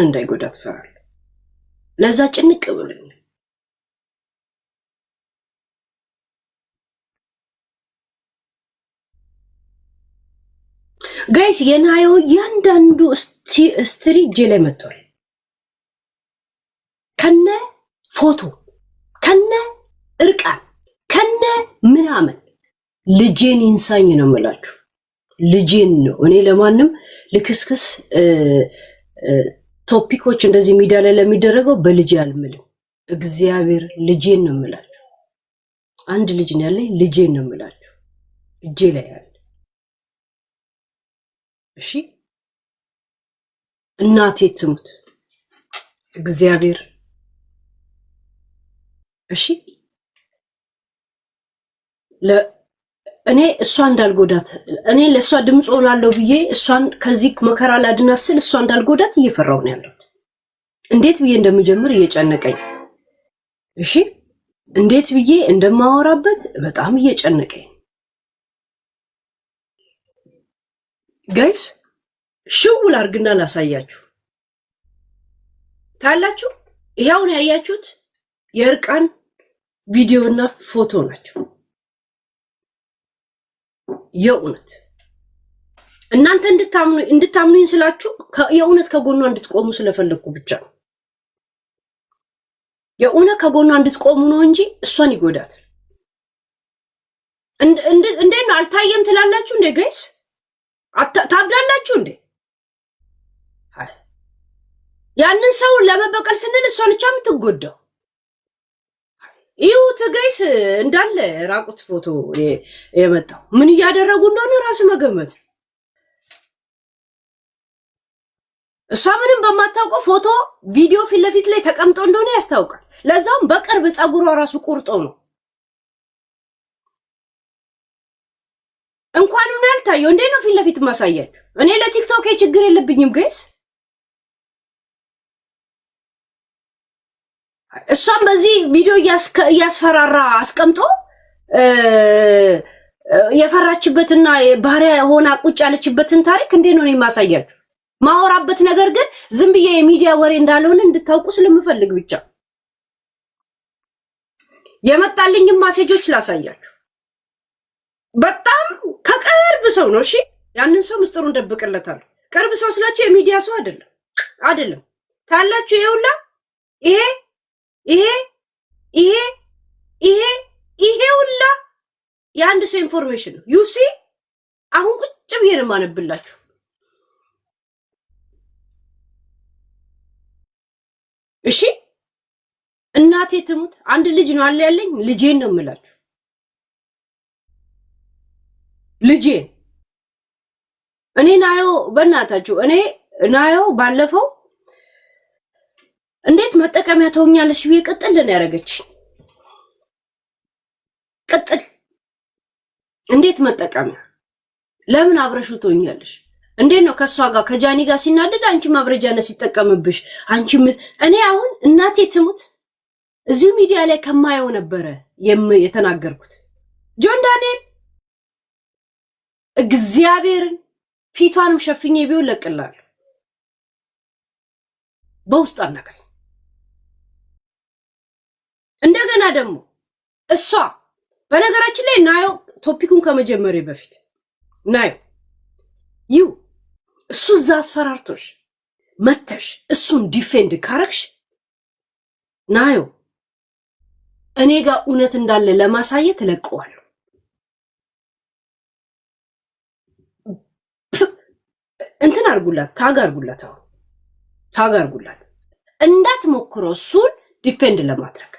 እንዳይጎዳት ፈራል። ለዛ ጭንቅ ብለኝ ጋይስ የናዮ ያንዳንዱ ስትሪ ጄ ላይ መጥቷል። ከነ ፎቶ ከነ እርቃን ከነ ምናምን ልጄን ይንሳኝ ነው የምላችሁ። ልጄን ነው እኔ ለማንም ልክስክስ ቶፒኮች እንደዚህ ሚዲያ ላይ ለሚደረገው በልጄ አልምልም። እግዚአብሔር ልጄን ነው የምላችሁ። አንድ ልጅ ነው ያለኝ፣ ልጄን ነው የምላችሁ። እጄ ላይ ያለ እሺ፣ እናቴ ትሙት እግዚአብሔር እሺ፣ እኔ እሷ እንዳልጎዳት እኔ ለሷ ድምጽ ሆናለሁ ብዬ እሷን ከዚህ መከራ ላድናት ስል እሷ እንዳልጎዳት እየፈራሁ ነው ያለሁት። እንዴት ብዬ እንደምጀምር እየጨነቀኝ እሺ፣ እንዴት ብዬ እንደማወራበት በጣም እየጨነቀኝ ጋይስ። ሽውል አርግና ላሳያችሁ ታላችሁ። ይሄውን ያያችሁት የእርቃን ቪዲዮና ፎቶ ናቸው። የእውነት እናንተ እንድታምኑኝ ስላችሁ የእውነት ከጎኗ እንድትቆሙ ስለፈለኩ ብቻ ነው። የእውነት ከጎኗ እንድትቆሙ ነው እንጂ እሷን ይጎዳታል። እንዴ ነው አልታየም ትላላችሁ እንዴ ጋይስ? ታብዳላችሁ እንዴ? ያንን ሰው ለመበቀል ስንል እሷን ብቻ የምትጎዳው ይሁት ጋይስ። እንዳለ ራቁት ፎቶ የመጣው ምን እያደረጉ እንደሆነ ራስ መገመት። እሷ ምንም በማታውቀው ፎቶ ቪዲዮ ፊት ለፊት ላይ ተቀምጦ እንደሆነ ያስታውቃል። ለዛውም በቅርብ ጸጉሯ ራሱ ቁርጦ ነው። እንኳን ምን ያልታየው እንዴ ነው ፊት ለፊት ማሳያችሁ። እኔ ለቲክቶክ ችግር የለብኝም ጋይስ። እሷም በዚህ ቪዲዮ እያስፈራራ አስቀምጦ የፈራችበትና ባህሪያ ሆና ቁጭ ያለችበትን ታሪክ እንዴ ነው የማሳያችሁ። ማወራበት ነገር ግን ዝም ብዬ የሚዲያ ወሬ እንዳልሆነ እንድታውቁ ስለምፈልግ ብቻ የመጣልኝ ማሴጆች ላሳያችሁ። በጣም ከቅርብ ሰው ነው። እሺ ያንን ሰው ምስጢሩን ደብቅለታለሁ። ቅርብ ሰው ስላችሁ የሚዲያ ሰው አይደለም ታላችሁ። ይሄውላ ይሄ ሁላ የአንድ ሰው ኢንፎርሜሽን ነው። ዩሲ አሁን ቁጭ ብዬ ነው የማነብላችሁ። እሺ እናቴ ትሙት አንድ ልጅ ነው አለ ያለኝ። ልጄን ነው የምላችሁ። ልጄን እኔ ናዮ በእናታችሁ እኔ ናዮ ባለፈው እንዴት መጠቀሚያ ተውኛለሽ ብዬ ቅጥል ነው ያረገች። ቅጥል እንዴት መጠቀሚያ ለምን አብረሹ ተውኛለሽ? እንዴት ነው ከሷ ጋር ከጃኒ ጋር ሲናደድ አንቺ ማብረጃነት ሲጠቀምብሽ አንቺ እኔ አሁን እናቴ ትሙት እዚሁ ሚዲያ ላይ ከማየው ነበረ የተናገርኩት። ጆን ዳንኤል እግዚአብሔርን ፊቷንም ሸፍኜ ቢሆን ለቅላለሁ በውስጥ አናገር። እንደገና ደግሞ እሷ በነገራችን ላይ ናዮ ቶፒኩን ከመጀመሪያ በፊት ናዮ እሱ እዛ አስፈራርቶሽ መተሽ እሱን ዲፌንድ ካረክሽ ናዮ እኔ ጋር እውነት እንዳለ ለማሳየት እለቀዋለሁ። እንትን አርጉላት፣ ታግ አርጉላት እንዳትሞክረው እሱን ዲፌንድ ለማድረግ።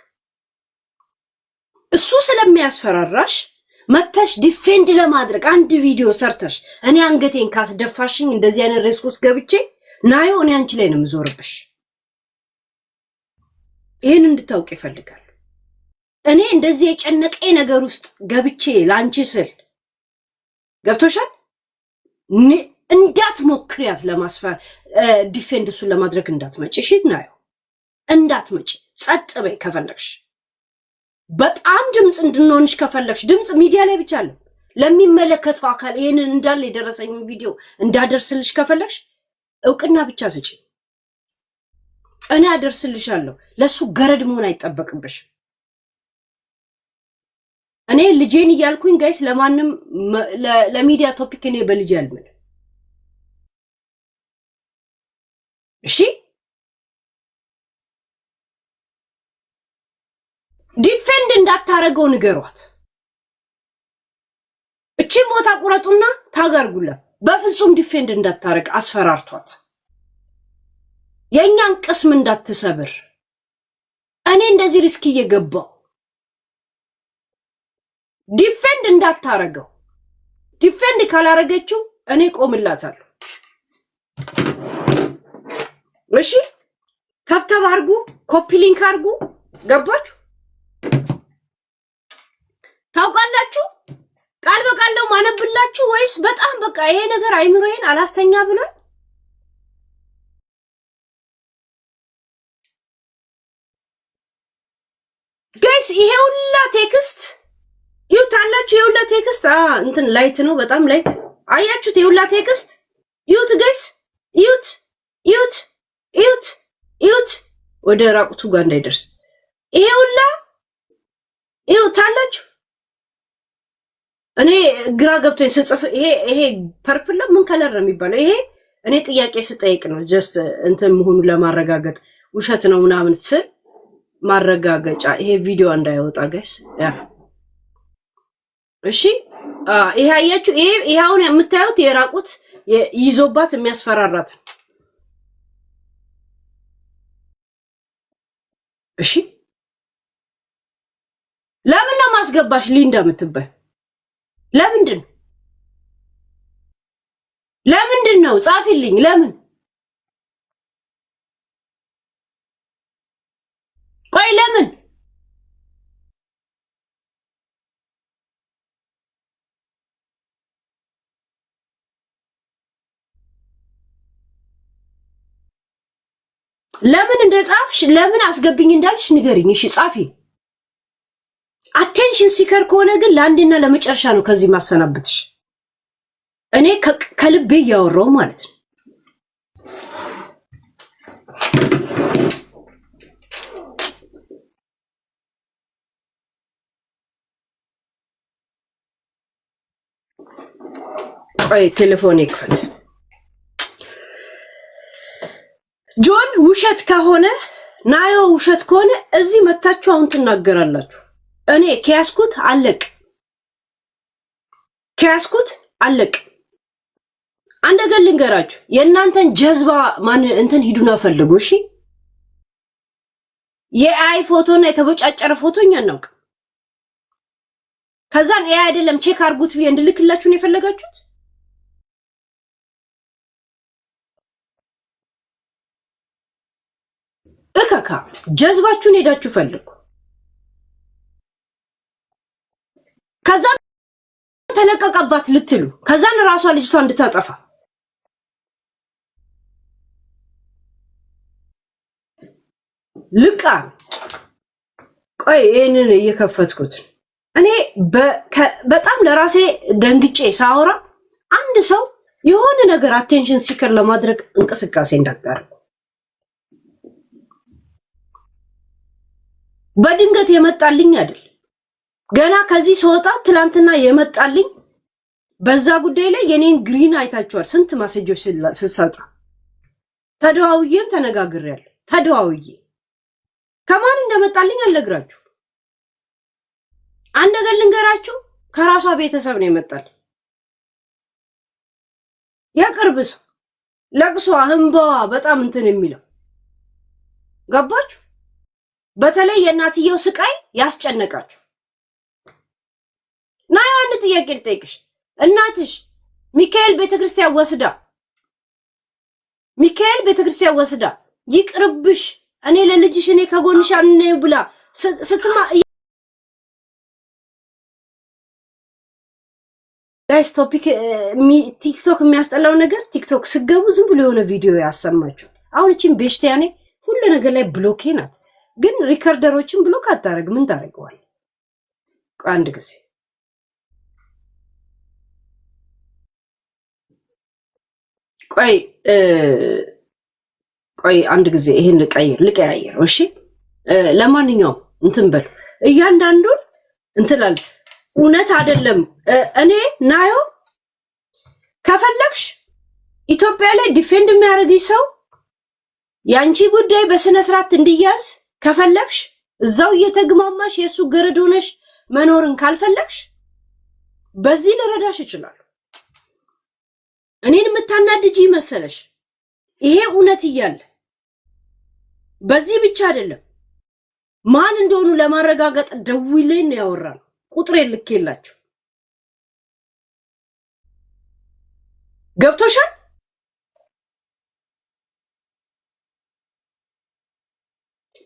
እሱ ስለሚያስፈራራሽ መተሽ ዲፌንድ ለማድረግ አንድ ቪዲዮ ሰርተሽ እኔ አንገቴን ካስደፋሽኝ እንደዚህ አይነት ሪስክ ውስጥ ገብቼ ናዮ እኔ አንቺ ላይ ነው የምዞርብሽ። ይሄን እንድታውቅ ይፈልጋል። እኔ እንደዚህ የጨነቀኝ ነገር ውስጥ ገብቼ ላንቺ ስል ገብቶሻል። እንዳትሞክሪያት ለማስፈር ዲፌንድ እሱን ለማድረግ እንዳትመጪ። እሺ ናዮ እንዳትመጪ፣ ጸጥ በይ ከፈለግሽ። በጣም ድምጽ እንድንሆንሽ ከፈለግሽ ድምጽ ሚዲያ ላይ ብቻ አለ ለሚመለከተው አካል ይሄንን እንዳለ የደረሰኝ ቪዲዮ እንዳደርስልሽ ከፈለግሽ እውቅና ብቻ ስጪ። እኔ አደርስልሻለሁ። ለሱ ገረድ መሆን አይጠበቅብሽ። እኔ ልጄን እያልኩኝ ጋይስ ለማንም ለሚዲያ ቶፒክ እኔ በልጅ ያልምን እሺ ዲፌንድ እንዳታረገው ንገሯት። እቺን ቦታ ቁረጡና ታጋርጉላ። በፍጹም ዲፌንድ እንዳታረግ አስፈራርቷት። የኛን ቅስም እንዳትሰብር። እኔ እንደዚህ ሪስክ እየገባው ዲፌንድ እንዳታረገው። ዲፌንድ ካላረገችው እኔ ቆምላታለሁ። እሺ ታብታብ አርጉ፣ ኮፒ ሊንክ አርጉ። ገባችሁ? ታውቃላችሁ? ቃል በቃል ነው ማነብላችሁ ወይስ በጣም በቃ ይሄ ነገር አይምሮዬን አላስተኛ ብሎ ጋይስ ይሄ ሁላ ቴክስት ይውታላችሁ። ይሄ ሁላ ቴክስት እንትን ላይት ነው፣ በጣም ላይት አያችሁት? ይሄ ሁላ ቴክስት ይውት ጋይስ፣ ይውት ይውት ይውት ይውት ወደ ራቁቱ ጋር እንዳይደርስ ይሄ ሁላ ይውታላችሁ። እኔ ግራ ገብቶኝ ስጽፍ ይሄ ፐርፕል ምን ከለር ነው የሚባለው? ይሄ እኔ ጥያቄ ስጠይቅ ነው ጀስት እንትን መሆኑ ለማረጋገጥ ውሸት ነው ምናምን ስል ማረጋገጫ። ይሄ ቪዲዮ እንዳይወጣ ጋይስ ያ እሺ። ይሄ አያችሁ? ይሄ አሁን የምታዩት የራቁት ይዞባት የሚያስፈራራት እሺ። ለምን ነው ማስገባሽ ሊንዳ የምትባይ? ለምንድን ነው ጻፊልኝ። ለምን ቆይ ለምን እንደጻፍሽ ለምን አስገብኝ እንዳልሽ ንገሪኝ። እሺ ጻፊ። አቴንሽን ሲከር ከሆነ ግን ለአንድና ለመጨረሻ ነው ከዚህ ማሰናበትሽ። እኔ ከልቤ እያወራው ማለት ነው። ቆይ ቴሌፎን ይክፈት። ጆን ውሸት ከሆነ ናዮ ውሸት ከሆነ እዚህ መታችሁ አሁን ትናገራላችሁ። እኔ ከያስኩት አለቅ። አንድ ነገር ልንገራችሁ፣ የእናንተን ጀዝባ ማን እንትን ሂዱና ፈልጉ። እሺ የአይ ፎቶና የተቦጫጨረ ፎቶኛ ነው። ከዛን ኤአይ አይደለም ቼክ አርጉት ብዬ እንድልክላችሁ ነው የፈለጋችሁት። እከካ ጀዝባችሁን ሄዳችሁ ፈልጉ። ከዛን ተለቀቀባት ልትሉ ከዛን ራሷ ልጅቷ እንድታጠፋ ልቃ ቆይ ይሄንን እየከፈትኩት እኔ በጣም ለራሴ ደንግጬ ሳወራ አንድ ሰው የሆነ ነገር አቴንሽን ሲከር ለማድረግ እንቅስቃሴ እንዳታረጉ። በድንገት የመጣልኝ አይደል፣ ገና ከዚህ ስወጣ ትላንትና የመጣልኝ በዛ ጉዳይ ላይ የኔን ግሪን አይታችኋል። ስንት ማሴጆች ስሳጻ ተደዋውዬም ተነጋግሬያለሁ። ተደዋውዬ ከማን እንደመጣልኝ አልነግራችሁ። አንድ ነገር ልንገራችሁ፣ ከራሷ ቤተሰብ ነው የመጣል። የቅርብ ሰው ለቅሷ እንባዋ በጣም እንትን የሚለው ገባችሁ። በተለይ የእናትየው ስቃይ ያስጨነቃችሁ። ና አንድ ጥያቄ ልጠይቅሽ። እናትሽ ሚካኤል ቤተክርስቲያን ወስዳ ይቅርብሽ እኔ ለልጅሽ እኔ ከጎንሽ አልነኝ ብላ ስትማ ጋይስ ቲክቶክ የሚያስጠላው ነገር ቲክቶክ ስገቡ ዝም ብሎ የሆነ ቪዲዮ ያሰማችሁ። አሁን እቺን ቤሽቲያኔ ሁሉ ነገር ላይ ብሎኬ ናት፣ ግን ሪከርደሮችን ብሎክ አታረግ። ምን ታረጋዋል? አንድ ጊዜ ቆይ ቆይ አንድ ጊዜ ይሄን ልቀያየር እሺ ለማንኛውም እንትን በል እያንዳንዱን እንትላል እውነት አይደለም እኔ ናዮ ከፈለግሽ ኢትዮጵያ ላይ ዲፌንድ የሚያደርግሽ ሰው ያንቺ ጉዳይ በስነ ስርዓት እንዲያዝ ከፈለግሽ እዛው እየተግማማሽ የሱ ገረድ ሆነሽ መኖርን ካልፈለግሽ በዚህ ልረዳሽ ይችላል እኔን የምታናድጂ መሰለሽ ይሄ እውነት ይያል በዚህ ብቻ አይደለም ማን እንደሆኑ ለማረጋገጥ ደውይልኝ ያወራል ቁጥሬ ልኬላችሁ ገብቶሻል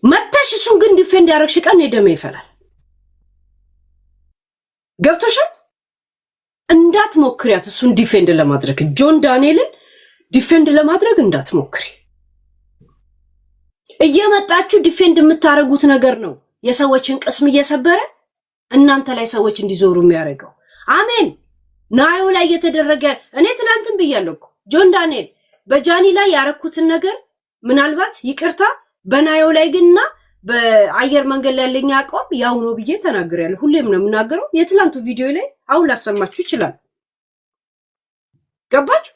መተሽ እሱን ግን ዲፌንድ ያረግሽ ቀን የደም ይፈላል ገብቶሻል እንዳትሞክሪያት እሱን ዲፌንድ ለማድረግ ጆን ዳንኤልን ዲፌንድ ለማድረግ እንዳትሞክሪ እየመጣችሁ ዲፌንድ የምታረጉት ነገር ነው የሰዎችን ቅስም እየሰበረ እናንተ ላይ ሰዎች እንዲዞሩ የሚያረጋው አሜን ናዮ ላይ የተደረገ እኔ ትላንትን ብያለሁ ጆን ዳንኤል በጃኒ ላይ ያረኩትን ነገር ምናልባት ይቅርታ በናዮ ላይ ግንና በአየር መንገድ ላይ ያለኝ አቋም ያው ነው ብዬ ተናግሬያለሁ ሁሌም ነው የምናገረው የትላንቱ ቪዲዮ ላይ አሁን ላሰማችሁ ይችላል ገባችሁ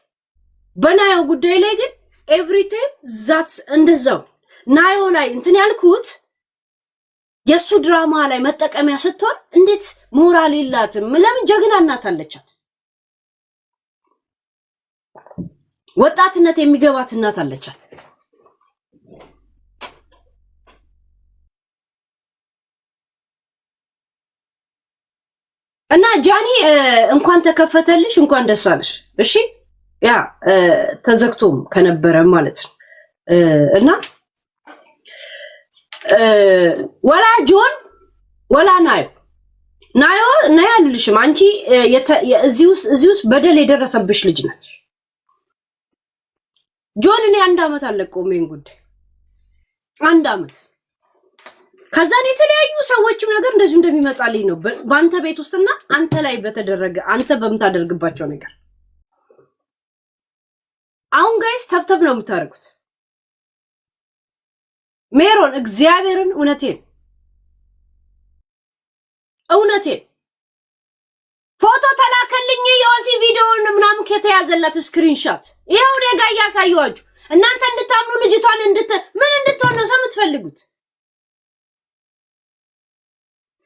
በናዮ ጉዳይ ላይ ግን ኤቭሪቲንግ ዛትስ እንደዛው ናዮ ላይ እንትን ያልኩት የሱ ድራማ ላይ መጠቀሚያ ስትሆን እንዴት ሞራል ይላትም ለምን ጀግና እናት አለቻት ወጣትነት የሚገባት እናት አለቻት እና ጃኒ እንኳን ተከፈተልሽ እንኳን ደስ አለሽ እሺ ያ ተዘግቶም ከነበረ ማለት ነው እና ወላ ጆን ወላ ናዮ ናያልልሽም አንቺ እዚውስ በደል የደረሰብሽ ልጅ ነች ጆን እኔ 1 አመት አለቀውም ጉዳይ 1 አመት ከዛን የተለያዩ ሰዎችም ነገር እንደዚህ እንደሚመጣልኝ ነው በአንተ ቤት ውስጥና አንተ ላይ በተደረገ አንተ በመታደርግባቸው ነገር አሁን ጋይስ ተብተብ ነው የምታረጉት ሜሮን እግዚአብሔርን እውነቴን ፎቶ ተላከልኝ የኦሲ ቪዲዮውን ምናምን ከተያዘላት ስክሪንሾት ይሄው እኔ ጋር ያሳየዋችሁ እናንተ እንድታምኑ ልጅቷን ምን እንድትሆን ነው የምትፈልጉት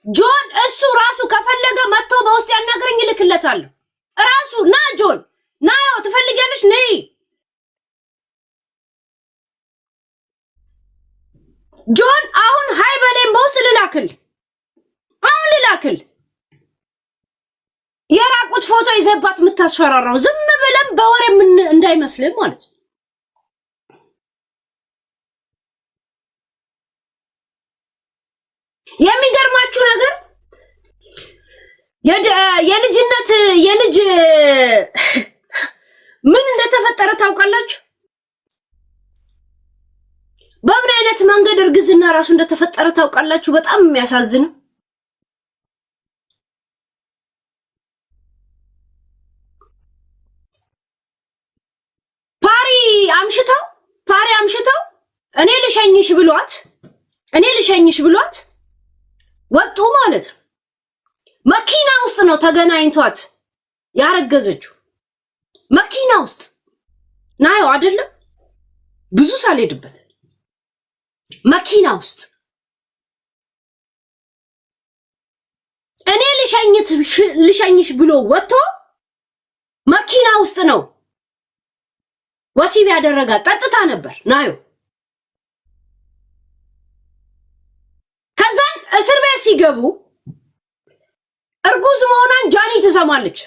ጆን እሱ ራሱ ከፈለገ መጥቶ በውስጥ ያናግረኝ ልክለታለሁ ራሱ ና ጆን ናዮ ትፈልጊያለሽ ነይ ጆን አሁን ሃይ በሌም በውስጥ ልላክል የራቁት ፎቶ ይዘባት የምታስፈራራው ዝም ብለን በወሬ ምን እንዳይመስልም ማለት የሚገርማችሁ ነገር የልጅ ምን እንደተፈጠረ ታውቃላችሁ በምን አይነት መንገድ እርግዝና ራሱ እንደተፈጠረ ታውቃላችሁ በጣም የሚያሳዝነው ፓሪ አምሽተው እኔ ልሸኝሽ ብሏት ወጡ ማለት መኪና ውስጥ ነው ተገናኝቷት ያረገዘችው መኪና ውስጥ ናዮ አይደለም ብዙ ሳልሄድበት መኪና ውስጥ እኔ ልሸኝሽ ብሎ ወጥቶ መኪና ውስጥ ነው ወሲብ ያደረጋት ጠጥታ ነበር ናዮ ከዛን እስር ቤት ሲገቡ እርጉዝ መሆኗን ጃኒ ትሰማለች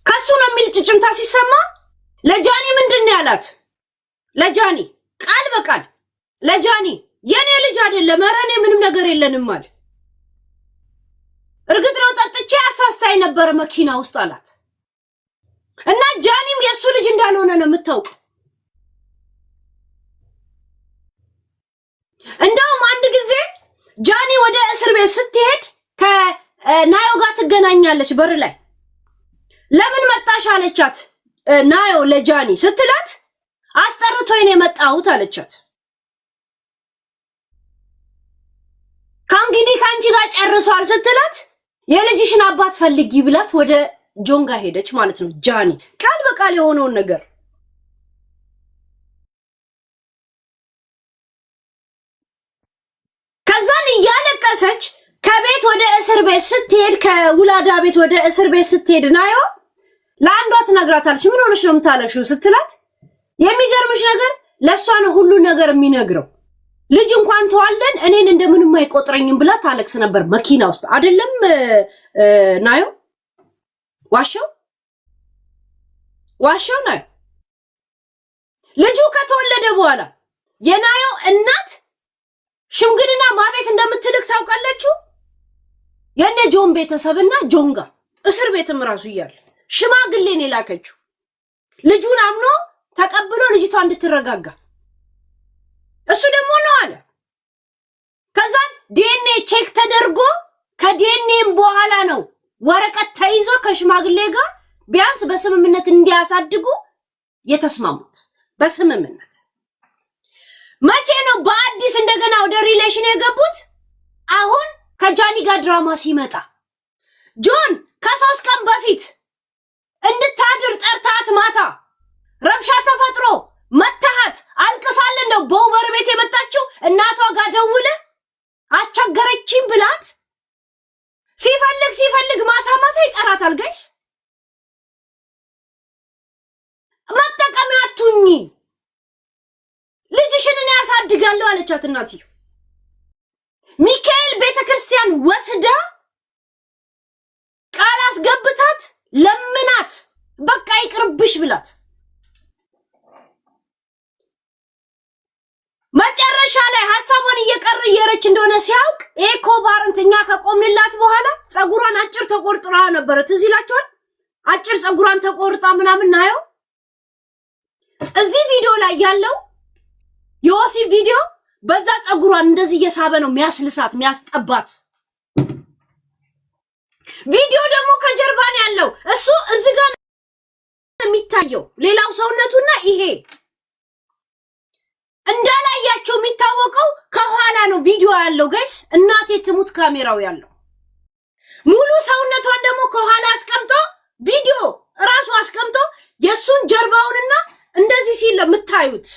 ከሱ ነው የሚል ጭጭምታ ሲሰማ ለጃኒ ምንድነው ያላት ለጃኒ ቃል በቃል ለጃኒ የኔ ልጅ አይደለም መረኔ ምንም ነገር የለንም ማለት እርግጥ ነው ጠጥቼ አሳስታይ ነበር መኪና ውስጥ አላት እና ጃኒም የሱ ልጅ እንዳልሆነ ነው የምታውቅ እንደውም አንድ ጊዜ ጃኒ ወደ እስር ቤት ስትሄድ ከናዮ ጋር ትገናኛለች በር ላይ ለምን መጣሽ አለቻት ናዮ ለጃኒ ስትላት አስጠርቶኝ ነው የመጣሁት አለቻት። ከእንግዲህ ከአንቺ ጋር ጨርሷል ስትላት የልጅሽን አባት ፈልጊ ብላት ወደ ጆንጋ ሄደች ማለት ነው። ጃኒ ቃል በቃል የሆነውን ነገር ከዛን እያለቀሰች ከቤት ወደ እስር ቤት ስትሄድ ከውላዳ ቤት ወደ እስር ቤት ስትሄድ ናዮ ለአንዷ ትነግራታለች። ምን ሆነሽ ነው የምታለቅሽው ስትላት የሚገርምሽ ነገር ለሷ ነው ሁሉ ነገር የሚነግረው። ልጅ እንኳን ተዋለን እኔን እንደምንም አይቆጥረኝም ብላ ታለቅስ ነበር መኪና ውስጥ አይደለም ናዮ ዋሻው ናዮ ልጁ ከተወለደ በኋላ የናዮ እናት ሽምግልና ማቤት እንደምትልክ ታውቃለችሁ። የነ ጆን ቤተሰብና ጆንጋ እስር ቤትም ራሱ ይያል ሽማግሌን የላከችው ልጁን አምኖ ተቀብሎ ልጅቷ እንድትረጋጋ እሱ ደግሞ ነው አለ። ከዛ ዲኤንኤ ቼክ ተደርጎ ከዲኤንኤም በኋላ ነው ወረቀት ተይዞ ከሽማግሌ ጋር ቢያንስ በስምምነት እንዲያሳድጉ የተስማሙት። በስምምነት መቼ ነው በአዲስ እንደገና ወደ ሪሌሽን የገቡት? አሁን ከጃኒ ጋር ድራማ ሲመጣ ጆን ከ3 ቀን በፊት እንድታድር ጠርታት ማታ ረብሻ ተፈጥሮ መታሃት አልቅሳለን ነው በውበር ቤት የመጣችው። እናቷ ጋር ደውለ አስቸገረችኝ ብላት ሲፈልግ ማታ ይጠራታል። ጋይስ መጠቀሚያ አትሁኚ፣ ልጅሽን እኔ ያሳድጋለሁ አለቻት እናትዬ። ሚካኤል ቤተክርስቲያን ወስዳ ቃል አስገብታት ለምናት በቃ ይቅርብሽ ብላት መጨረሻ ላይ ሐሳቡን እየቀረየረች እንደሆነ ሲያውቅ ኤኮ ባርንትኛ ከቆምንላት በኋላ ጸጉሯን አጭር ተቆርጥራ ነበር። ትዝ ይላችኋል። አጭር ጸጉሯን ተቆርጣ ምናምን ናየው። እዚህ ቪዲዮ ላይ ያለው የኦሲ ቪዲዮ በዛ ጸጉሯን እንደዚህ እየሳበ ነው የሚያስልሳት የሚያስጠባት። ቪዲዮ ደግሞ ከጀርባ ነው ያለው። እሱ እዚህ ጋር የሚታየው ሌላው ሰውነቱና ይሄ እንዳላያቸው የሚታወቀው ከኋላ ነው ቪዲዮ ያለው ጋይስ። እናቴ ትሙት ካሜራው ያለው ሙሉ ሰውነቷን ደግሞ ከኋላ አስቀምጦ ቪዲዮ ራሱ አስቀምጦ የሱን ጀርባውንና እንደዚህ ሲል ለምታዩት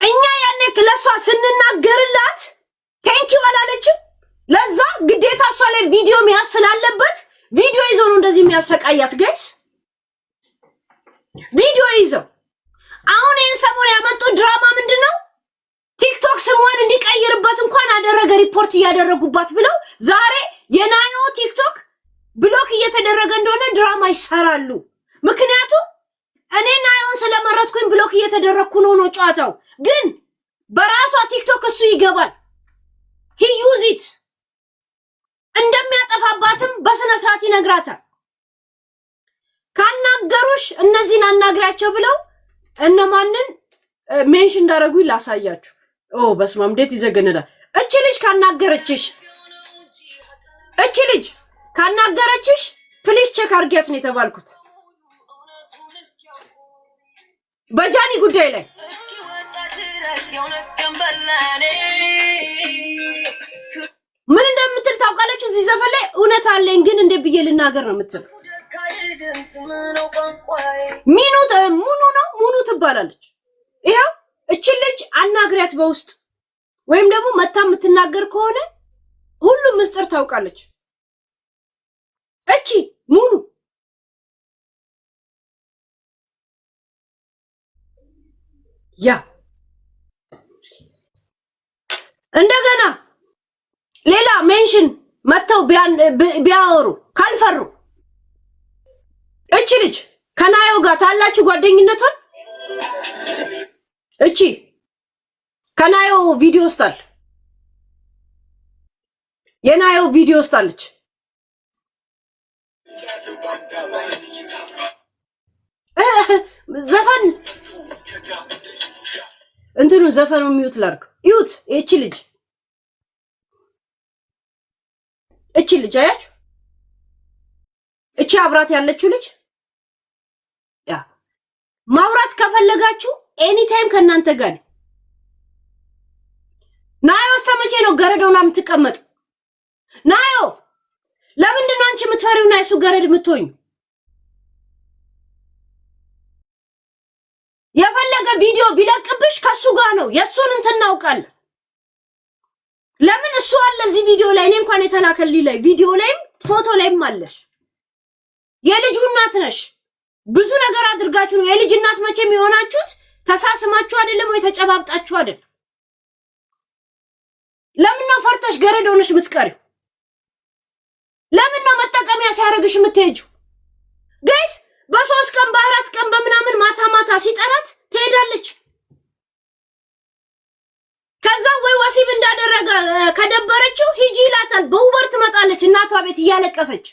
እኛ ያኔ ለሷ ስንናገርላት ቴንኪው አላለችም። ለዛ ግዴታ እሷ ላይ ቪዲዮ የሚያስላለበት ቪዲዮ ይዞ ነው እንደዚህ የሚያሰቃያት ጋይስ። ቪዲዮ ይዘው አሁን ይህን ሰሞን ያመጡት ድራማ ምንድነው? ቲክቶክ ስሟን እንዲቀይርበት እንኳን አደረገ ሪፖርት እያደረጉባት ብለው ዛሬ የናዮ ቲክቶክ ብሎክ እየተደረገ እንደሆነ ድራማ ይሰራሉ። ምክንያቱም እኔ ናዮን ስለመረጥኩኝ ብሎክ እየተደረግኩ ነው ጨዋታው። ግን በራሷ ቲክቶክ እሱ ይገባል። he use it እንደሚያጠፋባትም በስነ ስርዓት ይነግራታል። ካናገሩሽ እነዚህን አናግራቸው ብለው እነማንን ሜንሽን እንዳደረጉ ላሳያችሁ። ኦ በስማም እንዴት ይዘገነዳል። እቺ ልጅ ካናገረችሽ ፕሊስ ቼክ አርጊያት ነው የተባልኩት በጃኒ ጉዳይ ላይ ምን እንደምትል ታውቃለች። እዚህ ዘፈን ላይ እውነት አለኝ ግን እንደ ብዬ ልናገር ነው የምትል። ሙኑ ትባላለች። ይሄው እቺ ልጅ አናግሪያት በውስጥ ወይም ደግሞ መታ የምትናገር ከሆነ ሁሉም ምስጢር ታውቃለች። እቺ ሙኑ ያ እንደገና ሌላ ሜንሽን መተው ቢያወሩ ካልፈሩ እቺ ልጅ ከናዮ ጋር ታላችሁ ጓደኝነቷን እቺ ከናዮ ቪዲዮ ስታል የናዮ ቪዲዮ ስታለች ዘፈን እንትኑ ዘፈኑ ሚውት ላርክ ይውት እቺ ልጅ አያችሁ እቺ አብራት ያለችው ልጅ ማውራት ከፈለጋችሁ ኤኒ ታይም ከናንተ ጋር ናዮ። እስከመቼ ነው ገረዶና የምትቀመጥ? ናዮ ለምንድን ነው አንቺ የምትፈሪውና እሱ ገረድ የምትሆኝ? የፈለገ ቪዲዮ ቢለቅብሽ ከሱ ጋር ነው። የሱን እንትን እናውቃለን። ለምን እሱ አለ እዚህ ቪዲዮ ላይ? እኔ እንኳን የተላከልኝ ላይ ቪዲዮ ላይም ፎቶ ላይም አለሽ። የልጁ እናት ነሽ። ብዙ ነገር አድርጋችሁ ነው የልጅ እናት መቼም የሆናችሁት። ተሳስማችሁ አይደለም ወይ ተጨባብጣችሁ አይደለም? ለምን ነው ፈርተሽ ገረድ ሆነሽ የምትቀሪው? ለምን ነው መጠቀሚያ ሲያረግሽ የምትሄጂው? ጋይስ በ3 ቀን በ4 ቀን በምናምን ማታ ማታ ሲጠራት ትሄዳለች። ከዛ ወይ ወሲብ እንዳደረገ ከደበረችው ሂጂ ይላታል። በውበር ትመጣለች እናቷ ቤት እያለቀሰች።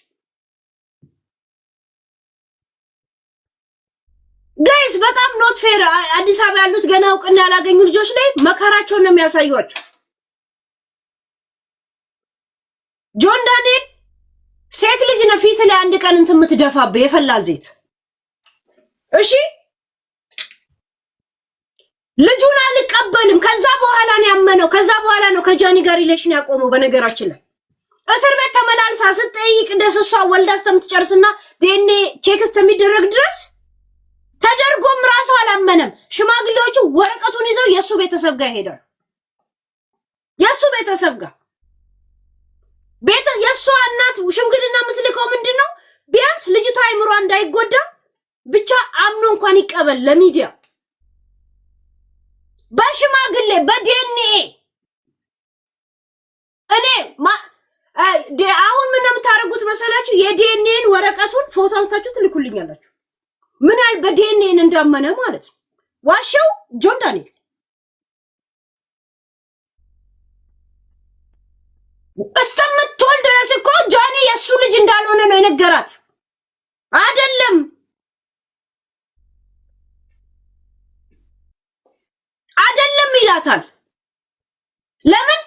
ጋይስ በጣም ኖት ፌር። አዲስ አበባ ያሉት ገና እውቅና ያላገኙ ልጆች ላይ መከራቸውን ነው የሚያሳዩአቸው። ጆን ዳንኤል ሴት ልጅ ነው ፊት ላይ አንድ ቀን እንትን የምትደፋብህ የፈላ ዘይት። እሺ ልጁን አልቀበልም። ከዛ በኋላ ነው ያመነው። ከዛ በኋላ ነው ከጃኒ ጋር ሪሌሽን ያቆመው። በነገራችን ላይ እስር ቤት ተመላልሳ ስትጠይቅ ደስ እሷ ወልዳ እስከምትጨርስና ዲኤንኤ ቼክ እስከሚደረግ ድረስ ተደርጎም ራሱ አላመነም። ሽማግሌዎቹ ወረቀቱን ይዘው የሱ ቤተሰብ ጋር ሄደው የሱ ቤተሰብ ጋር የሷ እናት ሽምግልና የምትልከው ምንድነው? ቢያንስ ልጅቷ አይምሯ እንዳይጎዳ ብቻ አምኖ እንኳን ይቀበል ለሚዲያ። በሽማግሌ በዲኤንኤ እኔ አሁን ምን የምታደርጉት መሰላችሁ? የዲኤንኤን ወረቀቱን ፎቶ አንስታችሁ ትልኩልኛላችሁ። ምን ያህል በዲኤንኤን እንዳመነ ማለት ነው። ዋሻው ጆን ዳንኤል እስከምትወልድ ድረስ እኮ ጃኒ የሱ ልጅ እንዳልሆነ ነው የነገራት። አይደለም ይላታል። ለምን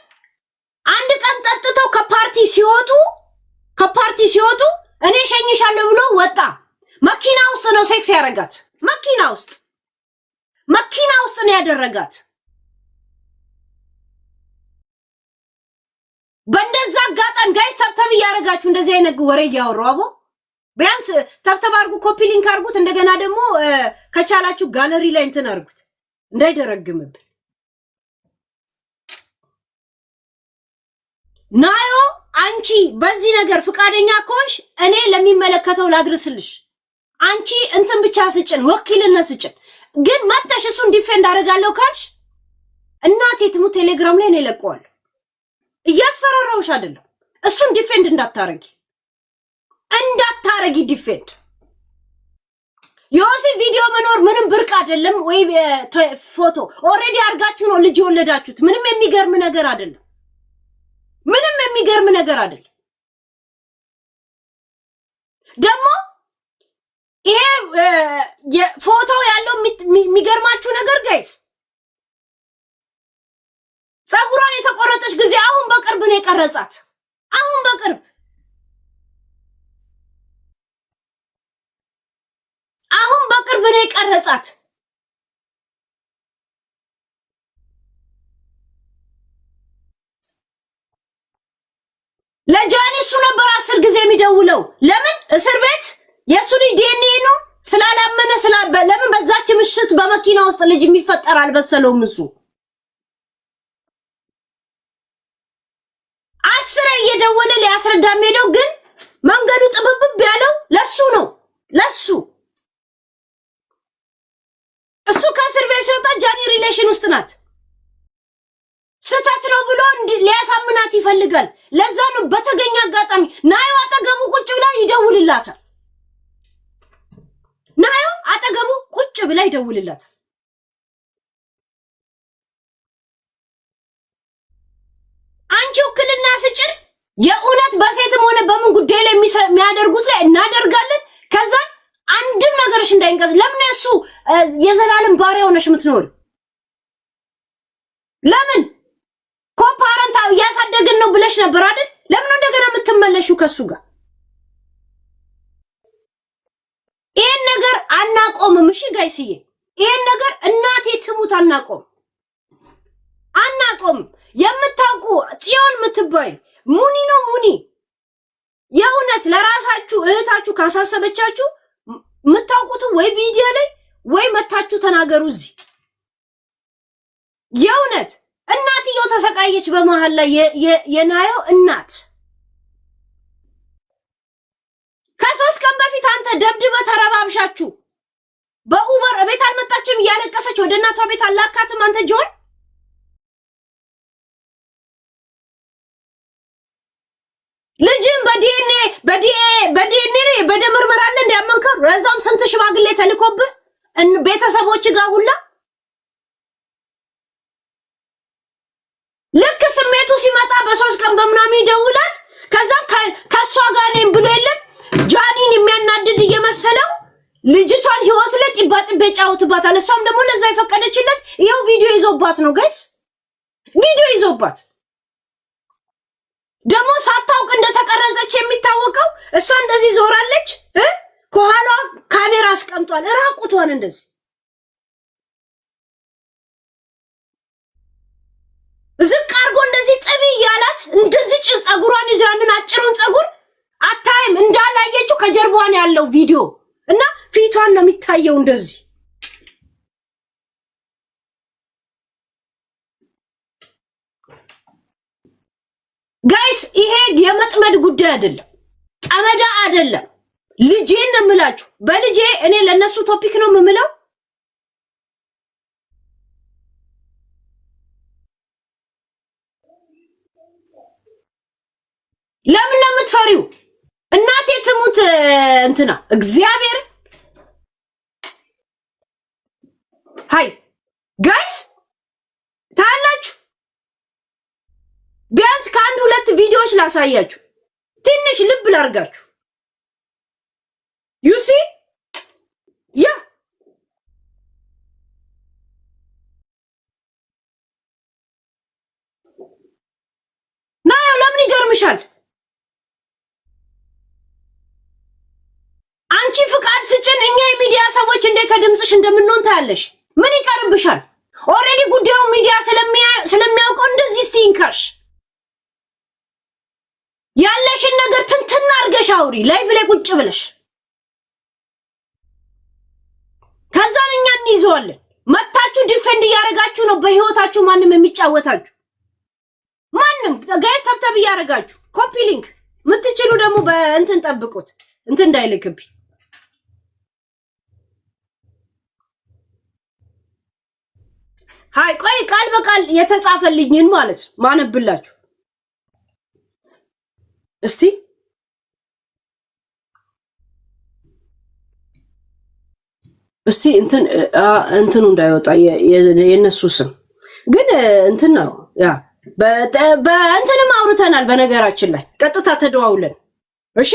አንድ ቀን ጠጥተው ከፓርቲ ሲወጡ እኔ ሸኝሻለሁ ብሎ ወጣ። መኪና ውስጥ ነው ሴክስ ያደረጋት። መኪና ውስጥ ነው ያደረጋት። በእንደዛ አጋጣሚ ጋይስ ተብተብ እያደረጋችሁ እንደዚህ አይነት ወሬ እያወሩ አቦ ቢያንስ ተብተብ አድርጉ፣ ኮፒ ሊንክ አድርጉት። እንደገና ደግሞ ከቻላችሁ ጋለሪ ላይ እንትን አድርጉት እንዳይደረግምብን። ናዮ አንቺ በዚህ ነገር ፍቃደኛ ከሆንሽ እኔ ለሚመለከተው ላድርስልሽ። አንቺ እንትን ብቻ ስጭን፣ ወኪልነት ስጭን። ግን መተሽ እሱን ዲፌንድ አደርጋለሁ ካልሽ እናቴ ትሙት ቴሌግራም ላይ ነው የለቀዋለሁ። እያስፈራራውሽ አይደለም። እሱን ዲፌንድ እንዳታረጊ ዲፌንድ። የወሲብ ቪዲዮ መኖር ምንም ብርቅ አይደለም። ወይ ፎቶ ኦሬዲ አድርጋችሁ ነው ልጅ የወለዳችሁት። ምንም የሚገርም ነገር አይደለም። ደግሞ ይሄ ፎቶ ያለው የሚገርማችሁ ነገር ጋይስ ጸጉሯን የተቆረጠች ጊዜ አሁን በቅርብ ነው የቀረጻት። አሁን በቅርብ ነው የቀረጻት። ለጃኒ እሱ ነበር 10 ጊዜ የሚደውለው። ለምን እስር ቤት የሱ ዲኤንኤ ነው ስላላመነ ለምን በዛች ምሽት በመኪና ውስጥ ልጅ የሚፈጠር አልበሰለውም። እሱ 10 እየደወለ ሊያስረዳም ሄደው፣ ግን መንገዱ ጥብብብ ያለው ለሱ ነው። እሱ ከእስር ቤት ሲወጣ ጃኒ ሪሌሽን ውስጥ ናት። ስተት ነው ብሎ ሊያሳምናት ይፈልጋል። ለዛ ነው በተገኘ አጋጣሚ ናዮ አጠገቡ ቁጭ ብላ ይደውልላታል። አንቺ ውክልና ስጭን። የእውነት በሴትም ሆነ በምን ጉዳይ ላይ የሚያደርጉት ላይ እናደርጋለን። ከዛ አንድም ነገርሽ እንዳይንቀዝ። ለምን እሱ የዘላለም ባሪያ ሆነሽ የምትኖር? ለምን ኮፓረንት እያሳደግን ነው ብለሽ ነበር አይደል? ለምን እንደገና የምትመለሹ ከሱ ጋር? ይሄን ነገር አናቆምም። እሺ ጋይስዬ ይሄን ነገር እናቴ ትሙት አናቆም። የምታውቁ ጽዮን ምትባይ ሙኒ ነው ሙኒ የእውነት ለራሳችሁ እህታችሁ ካሳሰበቻችሁ ምታውቁት ወይ ቪዲዮ ላይ ወይ መታችሁ ተናገሩ። እዚህ የእውነት እናትየው ተሰቃየች በመሃል ላይ የናዮ እናት ከ3 ቀን በፊት አንተ ደብድበ ተረባብሻችሁ በኡበር ቤት አልመጣችም እያለቀሰች ወደ እናቷ ቤት አላካትም አንተ ጆን ልጅም በዲኤንኤ በደም ምርመራ አለ እንዲያመንከው ረዛም ስንት ሽማግሌ ተልኮብህ ቤተሰቦች ጋር ሁላ ልክ ስሜቱ ሲመጣ በ3 ቀን በምናምን ይደውላል። ከዛም ከሷ ጋር ነኝ ብሎ የለም ጃኒን የሚያናድድ እየመሰለው ልጅቷን ህይወት ላይ ጥባጥቤ ጫውትባታል። እሷም ደግሞ ለዛ የፈቀደችለት ይሄው ቪዲዮ ይዞባት ነው ጋይስ ቪዲዮ ይዞባት ደግሞ ሳታውቅ እንደተቀረጸች የሚታወቀው እሷ እንደዚህ ዞራለች ከኋላ ካሜራ አስቀምጧል ራቁቷን እንደዚህ ዝቅ አርጎ እንደዚህ ጥቢ ያላት እንደዚህ ጸጉሯን ይዞ ያንን አጭሩን ጸጉር አታይም እንዳላየችው ከጀርባዋን ያለው ቪዲዮ እና ፊቷን ነው የሚታየው እንደዚህ ጋይስ ይሄ የመጥመድ ጉዳይ አይደለም ጠመዳ አይደለም ልጄን ነው የምላችሁ በልጄ እኔ ለነሱ ቶፒክ ነው የምምለው ለምን ነው የምትፈሪው እናቴ ትሙት እንትና እግዚአብሔር ሃይ ጋይስ ታላችሁ ቢያንስ ከአንድ ሁለት ቪዲዮዎች ላሳያችሁ ትንሽ ልብ ላርጋችሁ you see ያ ናዮ ለምን ይገርምሻል አንቺ ፍቃድ ስጭን እኛ የሚዲያ ሰዎች እንደ ከድምጽሽ እንደምንሆን ታያለሽ ምን ይቀርብሻል ኦሬዲ ጉዳዩ ሚዲያ ስለሚያውቀው እንደዚህ ስቲንካሽ ያለሽን ነገር ትንትና አርገሽ አውሪ ላይቭ ላይ ቁጭ ብለሽ ከዛን እኛ እንይዘዋለን መታችሁ ዲፌንድ ያረጋችሁ ነው በህይወታችሁ ማንም የሚጫወታችሁ ማንም ጋይስ ታብታብ ያረጋችሁ ኮፒ ሊንክ ምትችሉ ደግሞ በእንትን ጠብቁት እንትን እንዳይልክብ ሃይ ቆይ ቃል በቃል የተጻፈልኝን ማለት ማነብላችሁ እስቲ እንትኑ እንዳይወጣ የነሱ ስም ግን እንትን ነው ያ በእንትንም አውርተናል በነገራችን ላይ ቀጥታ ተደዋውለን እሺ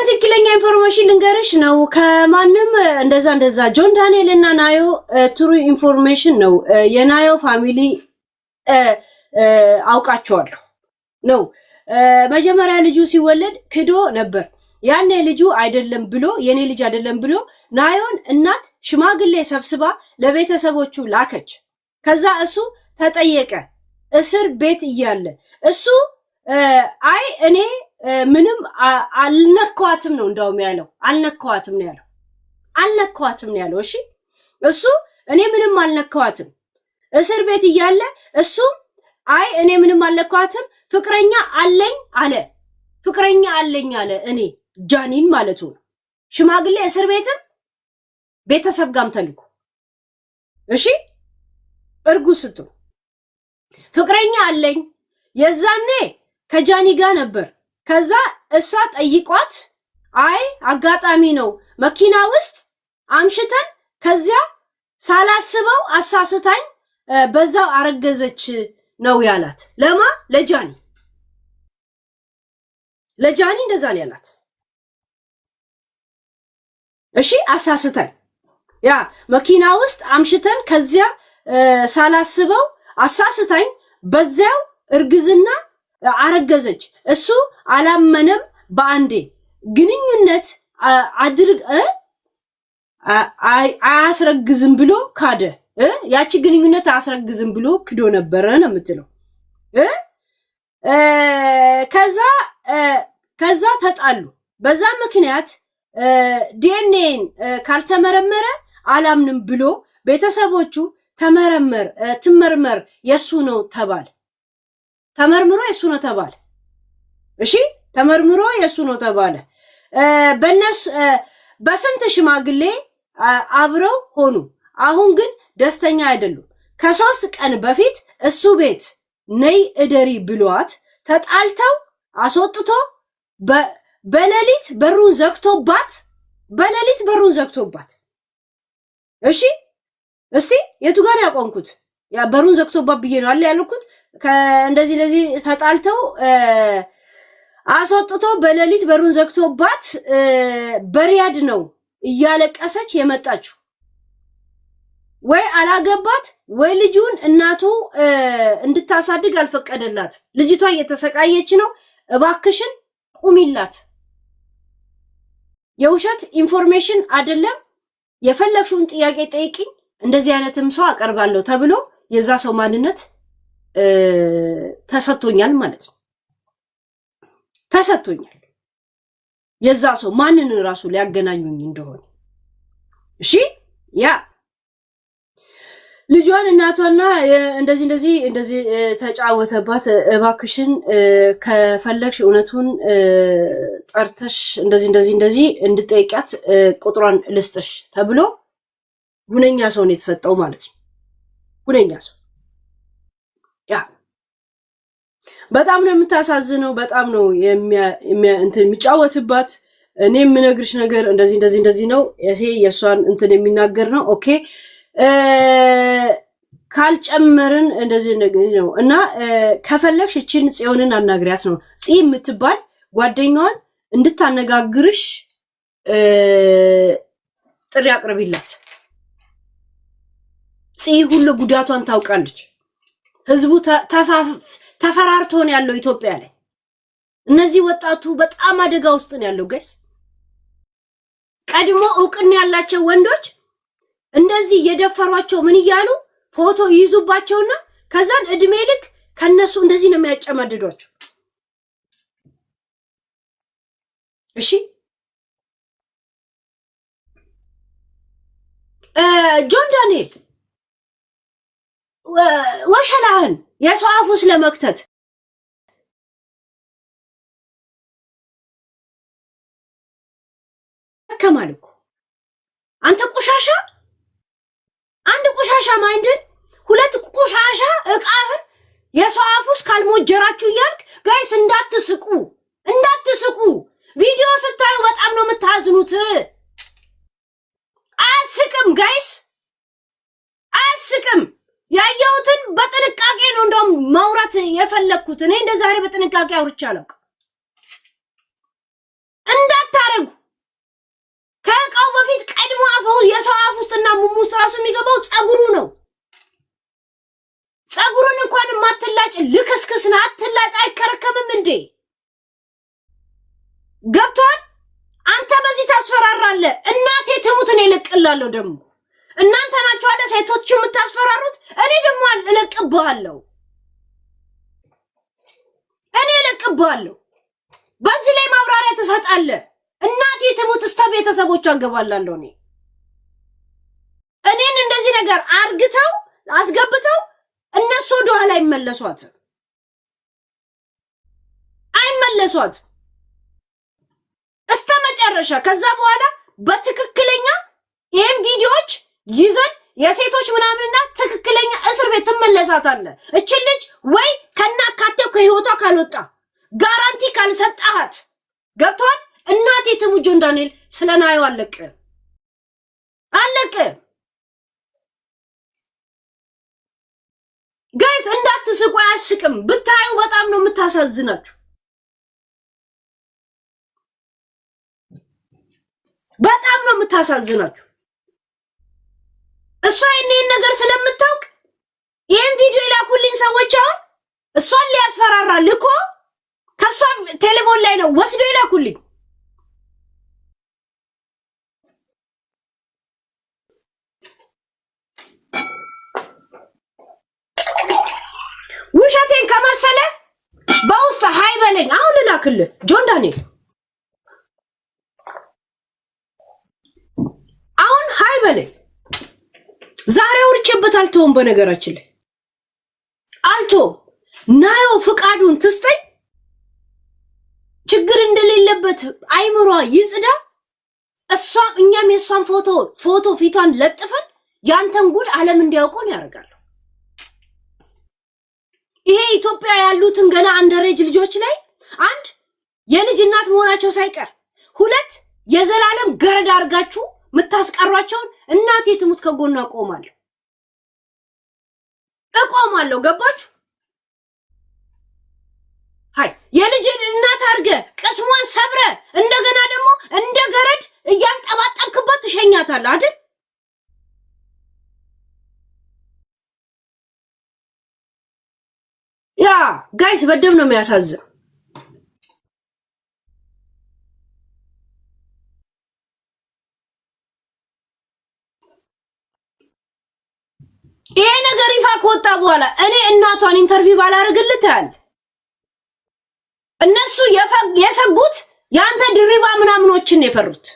ትክክለኛ ኢንፎርሜሽን ልንገርሽ ነው ከማንም እንደዛ ጆን ዳንኤል እና ናዮ ትሩ ኢንፎርሜሽን ነው የናዮ ፋሚሊ አውቃቸዋለሁ ነው መጀመሪያ ልጁ ሲወለድ ክዶ ነበር ያኔ ልጁ አይደለም ብሎ የኔ ልጅ አይደለም ብሎ ናዮን እናት ሽማግሌ ሰብስባ ለቤተሰቦቹ ላከች ከዛ እሱ ተጠየቀ እስር ቤት እያለ እሱ አይ እኔ ምንም አልነካዋትም ነው እንደውም ያለው አልነካዋትም ነው ያለው እሺ እሱ እኔ ምንም አልነካዋትም እስር ቤት እያለ እሱ አይ እኔ ምንም አልነካዋትም ፍቅረኛ አለኝ አለ እኔ ጃኒን ማለቱ ነው ሽማግሌ እስር ቤትም ቤተሰብ ጋም ተልኮ እሺ እርጉስቱ ፍቅረኛ አለኝ የዛኔ ከጃኒ ጋር ነበር ከዛ እሷ ጠይቋት አይ አጋጣሚ ነው መኪና ውስጥ አምሽተን ከዚያ ሳላስበው አሳስታኝ በዛው አረገዘች ነው ያላት ለማ ለጃኒ እንደዛ ነው ያላት እሺ አሳስታኝ ያ መኪና ውስጥ አምሽተን ከዚያ ሳላስበው አሳስታኝ በዛው እርግዝና አረገዘች እሱ አላመነም በአንዴ ግንኙነት አድርግ አያስረግዝም ብሎ ካደ። ያቺ ግንኙነት አያስረግዝም ብሎ ክዶ ነበረ ነው የምትለው። ከዛ ተጣሉ። በዛ ምክንያት ዲኤንኤን ካልተመረመረ አላምንም ብሎ ቤተሰቦቹ ትመርመር የሱ ነው ተባለ። ተመርምሮ የሱ ነው ተባለ። እሺ ተመርምሮ የሱ ነው ተባለ። በስንት ሽማግሌ አብረው ሆኑ። አሁን ግን ደስተኛ አይደሉም። ከ3 ቀን በፊት እሱ ቤት ነይ እደሪ ብሏት ተጣልተው አስወጥቶ በሌሊት በሩን ዘግቶባት እሺ እስቲ የቱ ጋር ያቆምኩት? ያ በሩን ዘግቶባት ብዬ ነው አለ ያልኩት። እንደዚህ ለዚህ ተጣልተው አስወጥቶ በሌሊት በሩን ዘግቶባት በሪያድ ነው እያለቀሰች የመጣችው። ወይ አላገባት ወይ ልጁን እናቱ እንድታሳድግ አልፈቀደላት። ልጅቷ እየተሰቃየች ነው፣ እባክሽን ቁሚላት። የውሸት ኢንፎርሜሽን አይደለም፣ የፈለግሽውን ጥያቄ ጠይቂኝ፣ እንደዚህ አይነትም ሰው አቀርባለሁ ተብሎ የዛ ሰው ማንነት ተሰጥቶኛል ማለት ነው። ተሰጥቶኛል የዛ ሰው ማንን ራሱ ሊያገናኙኝ እንደሆነ። እሺ ያ ልጇን እናቷና እንደዚህ ተጫወተባት። እባክሽን ከፈለግሽ እውነቱን ጠርተሽ እንደዚህ እንድጠይቂያት ቁጥሯን ልስጥሽ ተብሎ ሁነኛ ሰው ነው የተሰጠው ማለት ነው። ሁነኛ ሰው ያ በጣም ነው የምታሳዝነው። በጣም ነው የሚጫወትባት። እኔ የምነግርሽ ነገር እንደዚህ ነው። ይሄ የሷን የሚናገር ነው። ኦኬ ካልጨመርን እንደዚህ ነው እና ከፈለግሽ እቺን ጽዮንን አናግሪያት ነው። ጽ የምትባል ጓደኛዋን እንድታነጋግርሽ ጥሪ አቅርቢላት። ጽ ሁሉ ጉዳቷን ታውቃለች። ህዝቡ ተፈራርቶ ነው ያለው ኢትዮጵያ ላይ። እነዚህ ወጣቱ በጣም አደጋ ውስጥ ነው ያለው ጋይስ። ቀድሞ እውቅና ያላቸው ወንዶች እንደዚህ የደፈሯቸው ምን እያሉ ፎቶ ይይዙባቸውና ከዛን እድሜ ልክ ከነሱ እንደዚህ ነው የሚያጨማድዷቸው። እሺ ጆን ዳንኤል ወሸላህን የሰው አፍ ውስጥ ለመክተት ከማልኩ አንተ ቆሻሻ፣ አንድ ቆሻሻ ማይንድን፣ ሁለት ቆሻሻ እቃህን የሰው አፍ ውስጥ ካልሞጀራችሁ እያልክ ጋይስ እንዳትስቁ። ቪዲዮ ስታዩ በጣም ነው የምታዝኑት። አያስቅም ጋይስ፣ አያስቅም። ያየሁትን በጥንቃቄ ነው እንደውም ማውራት የፈለኩት። እኔ እንደ ዛሬ በጥንቃቄ አውርቼ አላውቅም። እንዳታረጉ። ከእቃው በፊት ቀድሞ የሰው አፍ ውስጥና ሙሙ ውስጥ ራሱ የሚገባው ጸጉሩ ነው። ጸጉሩን እንኳን ማትላጭ ልክስክስ ነው። አትላጭ፣ አይከረከምም እንዴ? ገብቷል? አንተ በዚህ ታስፈራራለህ። እናቴ ትሙት እኔ እለቅልሃለሁ። ደግሞ እናንተ ናችሁ አለ ሴቶቹ የምታስፈራሩት። እኔ ደግሞ እለቅብሃለሁ። በዚህ ላይ ማብራሪያ ትሰጣለህ። እናቴ ትሙት እስከ ቤተሰቦቿ አገባላለሁ። እኔን እንደዚህ ነገር አርግተው አስገብተው እነሱ ወደ ኋላ አይመለሷት እስከ መጨረሻ። ከዛ በኋላ በትክክለኛ ይሄን ቪዲዮዎች ይዘን የሴቶች ምናምንና ትክክለኛ እስር ቤት ትመለሳታለህ። እቺ ልጅ ወይ ከናካቴው ከህይወቷ ካልወጣ ጋራንቲ ካልሰጣሃት ገብቷል። እናቴ ትሙ ጆን ዳንኤል ስለናዩ አለቀ። ጋይስ እንዳትስቁ፣ አያስቅም። ብታዩ በጣም ነው የምታሳዝናችሁ። እሷ ይሄን ነገር ስለምታውቅ ይሄን ቪዲዮ የላኩልኝ ሰዎች አሁን እሷን ሊያስፈራራ ልኮ ከሷ ቴሌፎን ላይ ነው ወስዶ የላኩልኝ። ከመሰለ በውስጥ ሃይ በለኝ። አሁን ልላክልህ ጆን ዳንኤል አሁን ሃይ በለኝ። ዛሬ ወርቼበት አልተውም። በነገራችን ላይ አልተውም። ናዮ ፍቃዱን ትስጠኝ። ችግር እንደሌለበት አይምሯ ይጽዳ። እሷም እኛም የሷን ፎቶ ፊቷን ለጥፈን ያንተን ጉድ ዓለም እንዲያውቀው ያደርጋል። ይሄ ኢትዮጵያ ያሉትን ገና አንደሬጅ ልጆች ላይ አንድ የልጅ እናት መሆናቸው ሳይቀር፣ ሁለት የዘላለም ገረድ አድርጋችሁ የምታስቀሯቸውን እናቴ ትሙት ከጎኗ እቆማለሁ። ገባችሁ? ሃይ የልጅ እናት አድርገ ቅስሟን ሰብረ እንደገና ደግሞ እንደ ገረድ እያንጠባጠብክበት ትሸኛታለህ አይደል? ያ ጋይስ በደም ነው የሚያሳዝን። ይሄ ነገር ይፋ ከወጣ በኋላ እኔ እናቷን ኢንተርቪው ባላረግልህ ታያል። እነሱ የሰጉት ያንተ ድሪባ ምናምኖችን የፈሩት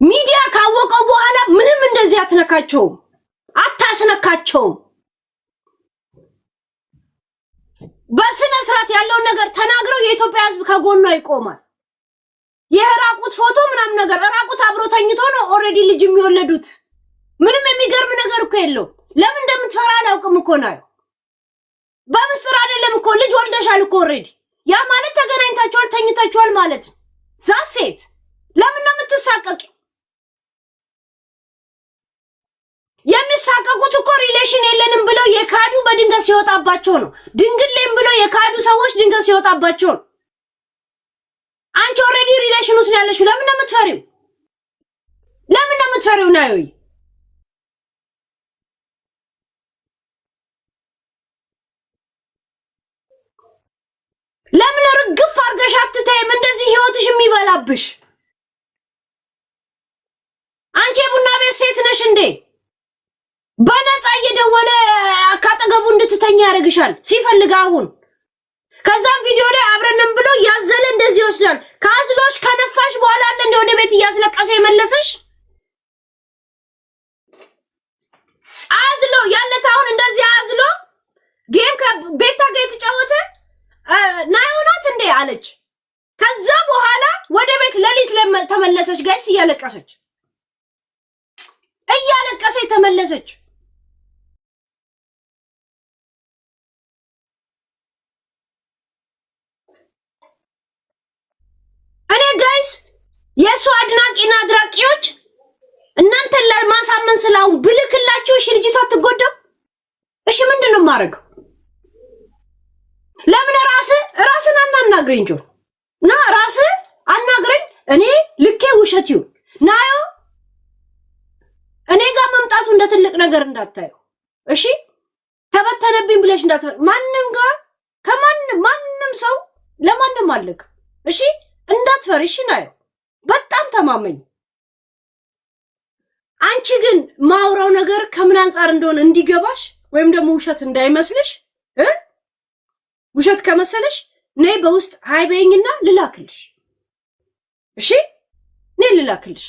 ሚዲያ ካወቀው በኋላ ምንም እንደዚህ አታስነካቸውም። በስነ ስርዓት ያለውን ነገር ተናግረው የኢትዮጵያ ሕዝብ ከጎኗ ይቆማል። የራቁት ፎቶ ምናምን ነገር ራቁት አብሮ ተኝቶ ነው ኦሬዲ ልጅ የሚወለዱት። ምንም የሚገርም ነገር እኮ የለው። ለምን እንደምትፈራ አላውቅም እኮ ነው። በምስጥር አይደለም እኮ ልጅ ወልደሻል እኮ ኦሬዲ። ያ ማለት ተገናኝታችኋል፣ ተኝታችኋል ማለት ነው። ዛሴት ለምን ነው የምትሳቀቂ? የሚሳቀቁት እኮ ሪሌሽን የለንም ብለው የካዱ በድንገት ሲወጣባቸው ነው። ድንግሌም ብለው የካዱ ሰዎች ድንገት ሲወጣባቸው ነው። አንቺ ኦሬዲ ሪሌሽን ውስጥ ያለሽው ለምን ነው የምትፈሪው? ለምን ነው የምትፈሪው? ናዩ ለምን ርግፍ አርገሽ አትተይም? እንደዚህ ህይወትሽ የሚበላብሽ አንቺ የቡና ቤት ሴት ነሽ እንዴ? በነፃ እየደወለ ካጠገቡ እንድትተኛ ያደርግሻል ሲፈልግ። አሁን ከዛም ቪዲዮ ላይ አብረንም ብሎ ያዘለ እንደዚህ ይወስዳል። ካዝሎሽ ከነፋሽ በኋላ አለ እንደ ወደ ቤት እያስለቀሰ የመለሰሽ አዝሎ ያለት አሁን እንደዚህ አዝሎ ጌም ከቤታ ጋር የተጫወተ ናዮናት እንዴ አለች። ከዛ በኋላ ወደ ቤት ሌሊት ተመለሰች። ጋይስ እያለቀሰች ተመለሰች። እኔ ጋይስ የሱ አድናቂና አድራቂዎች እናንተን ለማሳመን ስላው ብልክላችሁ እሺ ልጅቷ አትጎዳም። እሺ ምንድነው ማረገው? ለምን ራስን አናግረኝ እንጆ ና ራስህ አናግረኝ። እኔ ልኬ ውሸት ይሁን ናዮ እኔ ጋር መምጣቱ እንደ ትልቅ ነገር እንዳታየው እሺ። ተበተነብኝ ብለሽ ማንም ጋር ማንም ሰው ለማንም አለክ እሺ። እንዳትፈሪ እሺ ናዮ በጣም ተማመኝ። አንቺ ግን ማውራው ነገር ከምን አንፃር እንደሆነ እንዲገባሽ ወይም ደግሞ ውሸት እንዳይመስልሽ ውሸት ከመሰለሽ ነይ በውስጥ ሃይበኝና ልላክልሽ እሺ። ነይ ልላክልሽ።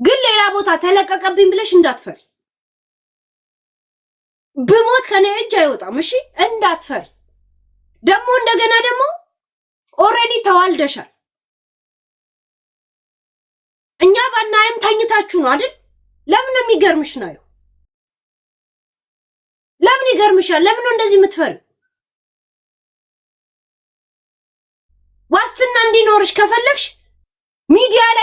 ግን ሌላ ቦታ ተለቀቀብኝ ብለሽ እንዳትፈሪ። ብሞት ከኔ እጅ አይወጣም እሺ። እንዳትፈሪ። ደግሞ እንደገና ደግሞ ኦሬዲ ተዋልደሻል። እኛ ባናይም ተኝታችሁ ነው አይደል? ለምን የሚገርምሽ ነው? ለምን ይገርምሻል? ለምን ነው እንደዚህ የምትፈሪ? ዋስትና እንዲኖርሽ ከፈለግሽ ሚዲያ ላይ